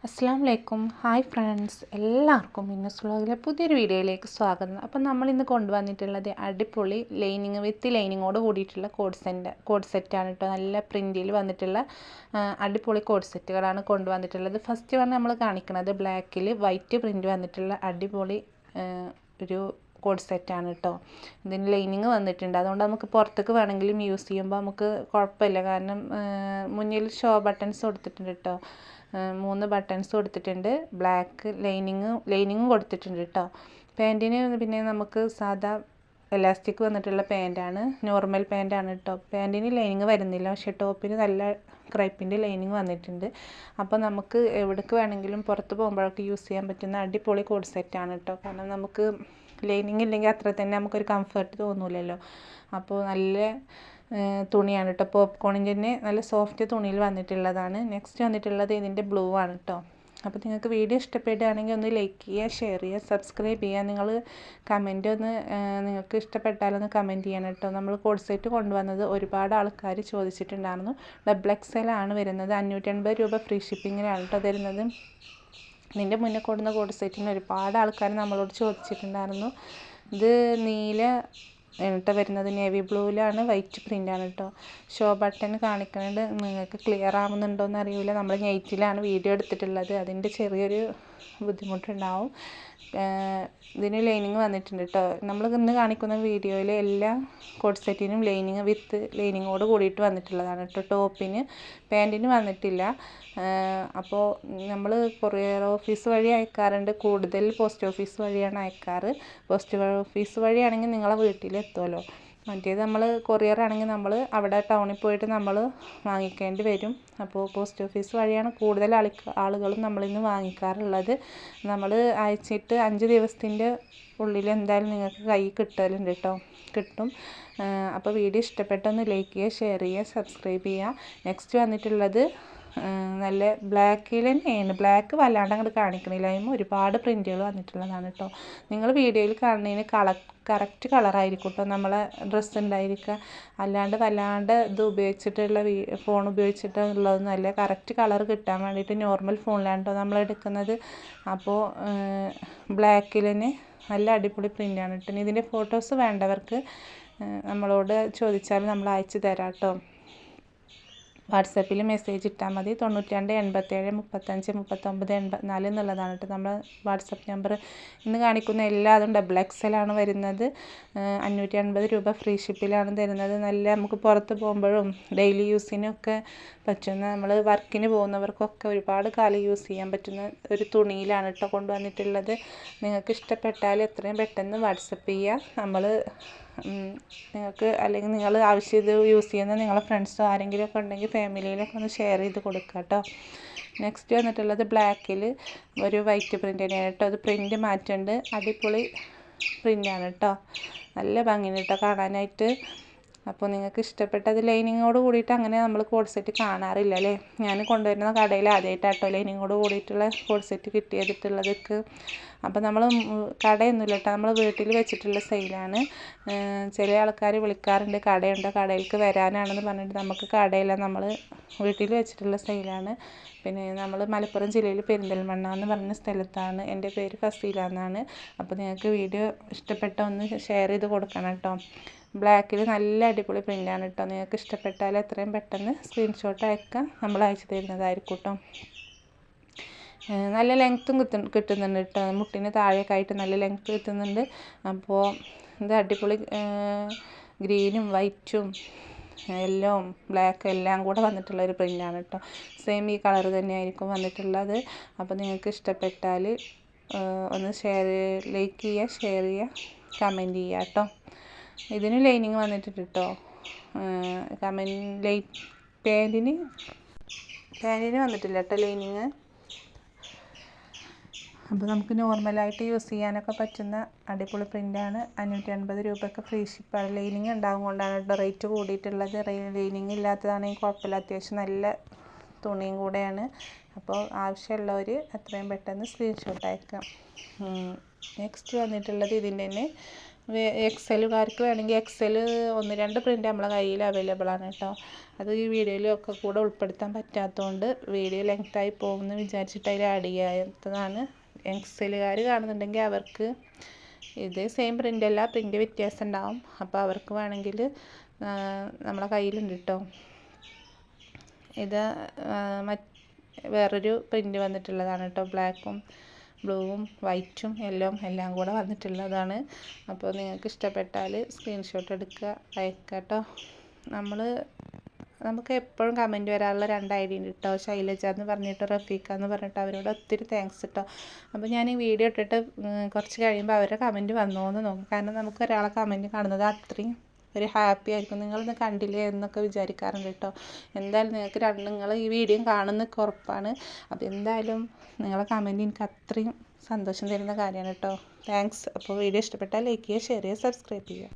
അസ്സാം വലൈക്കും. Hi friends, എല്ലാവർക്കും മിന്നസ് വ്ളോഗിലെ പുതിയൊരു വീഡിയോയിലേക്ക് സ്വാഗതം. അപ്പം നമ്മളിന്ന് കൊണ്ടുവന്നിട്ടുള്ളത് അടിപൊളി ലൈനിങ് വിത്ത് ലൈനിങ്ങോട് കൂടിയിട്ടുള്ള കോഡ് സെറ്റാണ് കേട്ടോ. നല്ല പ്രിൻറ്റിൽ വന്നിട്ടുള്ള അടിപൊളി കോഡ് സെറ്റുകളാണ് കൊണ്ടുവന്നിട്ടുള്ളത്. ഫസ്റ്റ് നമ്മൾ കാണിക്കുന്നത് ബ്ലാക്കിൽ വൈറ്റ് പ്രിൻറ്റ് വന്നിട്ടുള്ള അടിപൊളി ഒരു കോഡ് സെറ്റാണ് കേട്ടോ. ഇതിന് ലൈനിങ് വന്നിട്ടുണ്ട്, അതുകൊണ്ട് നമുക്ക് പുറത്തേക്ക് വേണമെങ്കിലും യൂസ് ചെയ്യുമ്പോൾ നമുക്ക് കുഴപ്പമില്ല. കാരണം മുന്നിൽ ഷോ ബട്ടൺസ് കൊടുത്തിട്ടുണ്ട് കേട്ടോ. 3 ബട്ടൺസ് കൊടുത്തിട്ടുണ്ട്. ബ്ലാക്ക് ലൈനിങ്ങും കൊടുത്തിട്ടുണ്ട് കേട്ടോ. പാൻറ്റിന് പിന്നെ നമുക്ക് സാധാ എലാസ്റ്റിക് വന്നിട്ടുള്ള പാൻറ്റാണ്, നോർമൽ പാൻറ്റാണ് കേട്ടോ. പാൻറ്റിന് ലൈനിങ് വരുന്നില്ല, പക്ഷേ ടോപ്പിന് നല്ല ക്രൈപ്പിൻ്റെ ലൈനിങ് വന്നിട്ടുണ്ട്. അപ്പോൾ നമുക്ക് എവിടേക്ക് വേണമെങ്കിലും പുറത്ത് പോകുമ്പോഴൊക്കെ യൂസ് ചെയ്യാൻ പറ്റുന്ന അടിപൊളി കോഡ് സെറ്റാണ് കേട്ടോ. കാരണം നമുക്ക് ലൈനിങ് ഇല്ലെങ്കിൽ അത്ര തന്നെ നമുക്കൊരു കംഫർട്ട് തോന്നില്ലല്ലോ. അപ്പോൾ നല്ല തുണിയാണ് കേട്ടോ. പോപ്കോണിൻ്റെ തന്നെ നല്ല സോഫ്റ്റ് തുണിയിൽ വന്നിട്ടുള്ളതാണ്. നെക്സ്റ്റ് വന്നിട്ടുള്ളത് ഇതിൻ്റെ ബ്ലൂ ആണ് കേട്ടോ. അപ്പോൾ നിങ്ങൾക്ക് വീഡിയോ ഇഷ്ടപ്പെടുകയാണെങ്കിൽ ഒന്ന് ലൈക്ക് ചെയ്യുക, ഷെയർ ചെയ്യുക, സബ്സ്ക്രൈബ് ചെയ്യുക. നിങ്ങൾ കമൻറ്റ് നിങ്ങൾക്ക് ഇഷ്ടപ്പെട്ടാലൊന്ന് കമൻറ്റ് ചെയ്യണം കേട്ടോ. നമ്മൾ കോഡ് സെറ്റ് കൊണ്ടുവന്നത് ഒരുപാട് ആൾക്കാർ ചോദിച്ചിട്ടുണ്ടായിരുന്നു. XXL ആണ് വരുന്നത്. 580 രൂപ ഫ്രീ ഷിപ്പിങ്ങിലാണ് കേട്ടോ തരുന്നത്. ഇതിൻ്റെ മുന്നേ കൊടുന്ന കോഡ് സെറ്റിന് ഒരുപാട് ആൾക്കാർ നമ്മളോട് ചോദിച്ചിട്ടുണ്ടായിരുന്നു. ഇത് നീല എന്നിട്ട് വരുന്നത് നേവി ബ്ലൂവിലാണ്, വൈറ്റ് പ്രിൻ്റാണ് കേട്ടോ. ഷോ ബട്ടൺ കാണിക്കുന്നുണ്ട്, നിങ്ങൾക്ക് ക്ലിയർ ആവുന്നുണ്ടോ എന്ന് അറിയില്ല. നമ്മൾ നെറ്റിലാണ് വീഡിയോ എടുത്തിട്ടുള്ളത്, അതിൻ്റെ ചെറിയൊരു ബുദ്ധിമുട്ടുണ്ടാവും. ഇതിന് ലൈനിങ് വന്നിട്ടുണ്ട് കേട്ടോ. നമ്മൾ ഇന്ന് കാണിക്കുന്ന വീഡിയോയിൽ എല്ലാ കോഡ് സെറ്റിനും ലൈനിങ് വിത്ത് ലൈനിങ്ങോട് കൂടിയിട്ട് വന്നിട്ടുള്ളതാണ് കേട്ടോ. ടോപ്പിന് പാൻറ്റിന് വന്നിട്ടില്ല. അപ്പോൾ നമ്മൾ കൊറിയർ ഓഫീസ് വഴി അയക്കാറുണ്ട്, കൂടുതൽ പോസ്റ്റ് ഓഫീസ് വഴിയാണ് അയക്കാറ്. പോസ്റ്റ് ഓഫീസ് വഴിയാണെങ്കിൽ നിങ്ങളെ വീട്ടിലെത്തുമല്ലോ. മറ്റേത് നമ്മൾ കൊറിയർ ആണെങ്കിൽ നമ്മൾ അവിടെ ടൗണിൽ പോയിട്ട് നമ്മൾ വാങ്ങിക്കേണ്ടി വരും. അപ്പോൾ പോസ്റ്റ് ഓഫീസ് വഴിയാണ് കൂടുതൽ ആളുകളും നമ്മളിന്ന് വാങ്ങിക്കാറുള്ളത്. നമ്മൾ അയച്ചിട്ട് 5 ദിവസത്തിൻ്റെ ഉള്ളിൽ എന്തായാലും നിങ്ങൾക്ക് കൈ കിട്ടലുണ്ട് കേട്ടോ, കിട്ടും. അപ്പോൾ വീഡിയോ ഇഷ്ടപ്പെട്ടൊന്ന് ലൈക്ക് ചെയ്യുക, ഷെയർ ചെയ്യുക, സബ്സ്ക്രൈബ് ചെയ്യുക. നെക്സ്റ്റ് വന്നിട്ടുള്ളത് നല്ല ബ്ലാക്കിൽ തന്നെയാണ്. ബ്ലാക്ക് വല്ലാണ്ട് അങ്ങോട്ട് കാണിക്കണില്ല, അതിന് ഒരുപാട് പ്രിൻറ്റുകൾ വന്നിട്ടുള്ളതാണ് കേട്ടോ. നിങ്ങൾ വീഡിയോയിൽ കാണുന്നതിന് കറക്റ്റ് കളറായിരിക്കും കേട്ടോ നമ്മളെ ഡ്രസ്സ് ഉണ്ടായിരിക്കുക. അല്ലാണ്ട് വല്ലാണ്ട് ഇത് ഉപയോഗിച്ചിട്ടുള്ള ഫോൺ ഉപയോഗിച്ചിട്ടുള്ളതൊന്നുമല്ല. കറക്റ്റ് കളർ കിട്ടാൻ വേണ്ടിയിട്ട് നോർമൽ ഫോണിലാണ് കേട്ടോ നമ്മൾ എടുക്കുന്നത്. അപ്പോൾ ബ്ലാക്കിൽ തന്നെ നല്ല അടിപൊളി പ്രിൻ്റാണ് കേട്ടോ. ഇതിൻ്റെ ഫോട്ടോസ് വേണ്ടവർക്ക് നമ്മളോട് ചോദിച്ചാൽ നമ്മൾ അയച്ചു തരാം കേട്ടോ. വാട്സാപ്പിൽ മെസ്സേജ് ഇട്ടാൽ മതി. 92 87 35 39 84 എന്നുള്ളതാണ് കേട്ടോ നമ്മുടെ വാട്സപ്പ് നമ്പർ. ഇന്ന് കാണിക്കുന്ന എല്ലാതും XXL ആണ് വരുന്നത്. 580 രൂപ ഫ്രീ ഷിപ്പിലാണ് തരുന്നത്. നല്ല നമുക്ക് പുറത്ത് പോകുമ്പോഴും ഡെയിലി യൂസിനൊക്കെ പറ്റുന്ന, നമ്മൾ വർക്കിന് പോകുന്നവർക്കൊക്കെ ഒരുപാട് കാലം യൂസ് ചെയ്യാൻ പറ്റുന്ന ഒരു തുണിയിലാണ് കേട്ടോ കൊണ്ടുവന്നിട്ടുള്ളത്. നിങ്ങൾക്ക് ഇഷ്ടപ്പെട്ടാൽ എത്രയും പെട്ടെന്ന് വാട്സപ്പ് ചെയ്യുക. നമ്മൾ നിങ്ങൾക്ക് അല്ലെങ്കിൽ നിങ്ങൾ ആവശ്യം ഇത് യൂസ് ചെയ്യുന്ന നിങ്ങളെ ഫ്രണ്ട്സോ ആരെങ്കിലുമൊക്കെ ഉണ്ടെങ്കിൽ ഫാമിലിയിലൊക്കെ ഒന്ന് ഷെയർ ചെയ്ത് കൊടുക്കുക കേട്ടോ. നെക്സ്റ്റ് വന്നിട്ടുള്ളത് ബ്ലാക്കിൽ ഒരു വൈറ്റ് പ്രിൻ്റ് തന്നെയാണ് കേട്ടോ. അത് പ്രിൻ്റ് മാറ്റുന്നുണ്ട്, അടിപൊളി പ്രിൻ്റാണ് കേട്ടോ. നല്ല ഭംഗിയുണ്ട് കേട്ടോ കാണാനായിട്ട്. അപ്പോൾ നിങ്ങൾക്ക് ഇഷ്ടപ്പെട്ടത് ലൈനിങ്ങോട് കൂടിയിട്ട് അങ്ങനെ നമ്മൾ കോഡ് സെറ്റ് കാണാറില്ല അല്ലേ. ഞാൻ കൊണ്ടുവരുന്ന കടയിൽ ആദ്യമായിട്ടാട്ടോ ലൈനിങ്ങോട് കൂടിയിട്ടുള്ള കോഡ് സെറ്റ് കിട്ടിയതിട്ടുള്ളതൊക്കെ. അപ്പോൾ നമ്മൾ കടയൊന്നുമില്ല കേട്ടോ, നമ്മൾ വീട്ടിൽ വെച്ചിട്ടുള്ള സെയിലാണ്. ചില ആൾക്കാർ വിളിക്കാറുണ്ട് കടയുണ്ടോ, കടയിലേക്ക് വരാനാണെന്ന് പറഞ്ഞിട്ട്. നമുക്ക് കടയില്ല, നമ്മൾ വീട്ടിൽ വെച്ചിട്ടുള്ള സെയിലാണ്. പിന്നെ നമ്മൾ മലപ്പുറം ജില്ലയിൽ പെരിന്തൽമണ്ണ എന്ന് പറഞ്ഞ സ്ഥലത്താണ്. എൻ്റെ പേര് ഫസീല എന്നാണ്. അപ്പോൾ നിങ്ങൾക്ക് വീഡിയോ ഇഷ്ടപ്പെട്ട ഒന്ന് ഷെയർ ചെയ്ത് കൊടുക്കണം കേട്ടോ. ബ്ലാക്കിൽ നല്ല അടിപൊളി പ്രിൻ്റാണ് കേട്ടോ. നിങ്ങൾക്ക് ഇഷ്ടപ്പെട്ടാൽ എത്രയും പെട്ടെന്ന് സ്ക്രീൻഷോട്ട് അയക്കാം, നമ്മൾ അയച്ചു തരുന്നതായിരിക്കും കേട്ടോ. നല്ല ലെങ്ത്തും കിട്ടുന്നുണ്ട് കേട്ടോ. മുട്ടിന് താഴെയൊക്കെ ആയിട്ട് നല്ല ലെങ്ത്ത് കിട്ടുന്നുണ്ട്. അപ്പോൾ ഇത് അടിപൊളി ഗ്രീനും വൈറ്റും യെല്ലോവും ബ്ലാക്ക് എല്ലാം കൂടെ വന്നിട്ടുള്ളൊരു പ്രിൻ്റാണ് കേട്ടോ. സെയിം ഈ കളർ തന്നെയായിരിക്കും വന്നിട്ടുള്ളത്. അപ്പോൾ നിങ്ങൾക്ക് ഇഷ്ടപ്പെട്ടാൽ ഒന്ന് ലൈക്ക് ചെയ്യുക, ഷെയർ ചെയ്യുക, കമൻറ്റ് ചെയ്യുക കേട്ടോ. ഇതിന് ലൈനിങ് വന്നിട്ടുണ്ട് കേട്ടോ. പാൻറ്റിന് വന്നിട്ടില്ല കേട്ടോ ലൈനിങ്. അപ്പോൾ നമുക്ക് നോർമലായിട്ട് യൂസ് ചെയ്യാനൊക്കെ പറ്റുന്ന അടിപൊളി പ്രിൻ്റാണ്. 580 രൂപയ്ക്ക് ഫ്രീ ഷിപ്പാണ്. ലൈനിങ് ഉണ്ടാവും കൊണ്ടാണ് കേട്ടോ റേറ്റ് കൂടിയിട്ടുള്ളത്. ലൈനിങ് ഇല്ലാത്തതാണെങ്കിൽ കുഴപ്പമില്ല, അത്യാവശ്യം നല്ല തുണിയും കൂടെയാണ്. അപ്പോൾ ആവശ്യമുള്ളവർ എത്രയും പെട്ടെന്ന് സ്ക്രീൻഷോട്ട് അയക്കാം. നെക്സ്റ്റ് വന്നിട്ടുള്ളത് ഇതിൻ്റെ തന്നെ എക്സലുകാർക്ക് വേണമെങ്കിൽ എക്സൽ 1-2 പ്രിൻ്റ് നമ്മളെ കയ്യിൽ അവൈലബിൾ ആണ് കേട്ടോ. അത് ഈ വീഡിയോയിലൊക്കെ കൂടെ ഉൾപ്പെടുത്താൻ പറ്റാത്തതുകൊണ്ട് വീഡിയോ ലെങ്തായി പോകുമെന്ന് വിചാരിച്ചിട്ട് അതിൽ ആഡ് ചെയ്യാത്തതാണ്. എക്സലുകാർ കാണുന്നുണ്ടെങ്കിൽ അവർക്ക് ഇത് സെയിം പ്രിൻ്റല്ല, പ്രിൻ്റ് വ്യത്യാസം ഉണ്ടാവും. അപ്പോൾ അവർക്ക് വേണമെങ്കിൽ നമ്മളെ കയ്യിലുണ്ട് കേട്ടോ. ഇത് വേറൊരു പ്രിൻ്റ് വന്നിട്ടുള്ളതാണ് കേട്ടോ. ബ്ലാക്കും ബ്ലൂവും വൈറ്റും യെല്ലോവും എല്ലാം കൂടെ വന്നിട്ടുള്ളതാണ്. അപ്പോൾ നിങ്ങൾക്ക് ഇഷ്ടപ്പെട്ടാൽ സ്ക്രീൻഷോട്ട് എടുക്കുക, അയക്കുക കേട്ടോ. നമുക്ക് എപ്പോഴും കമൻറ്റ് വരാനുള്ള 2 ID ഉണ്ട് കേട്ടോ. ശൈലജ എന്ന് പറഞ്ഞിട്ട് റഫീഖ എന്ന് പറഞ്ഞിട്ട് അവരോട് ഒത്തിരി താങ്ക്സ് കേട്ടോ. അപ്പോൾ ഞാൻ ഈ വീഡിയോ ഇട്ടിട്ട് കുറച്ച് കഴിയുമ്പോൾ അവരുടെ കമൻറ്റ് വന്നോന്ന് നോക്കും. കാരണം നമുക്ക് ഒരാളെ കമൻറ്റ് കാണുന്നത് അത്രയും ഒരു ഹാപ്പി ആയിരിക്കും. നിങ്ങളിന്ന് കണ്ടില്ലേ എന്നൊക്കെ വിചാരിക്കാറുണ്ട് കേട്ടോ. എന്തായാലും നിങ്ങൾ ഈ വീഡിയോ കാണുന്നതൊക്കെ ഉറപ്പാണ്. അപ്പോൾ എന്തായാലും നിങ്ങളെ കമൻറ്റ് എനിക്ക് അത്രയും സന്തോഷം തരുന്ന കാര്യമാണ് കേട്ടോ. താങ്ക്സ്. അപ്പോൾ വീഡിയോ ഇഷ്ടപ്പെട്ടാൽ ലൈക്ക് ചെയ്യുക, ഷെയർ ചെയ്യുക, സബ്സ്ക്രൈബ് ചെയ്യുക.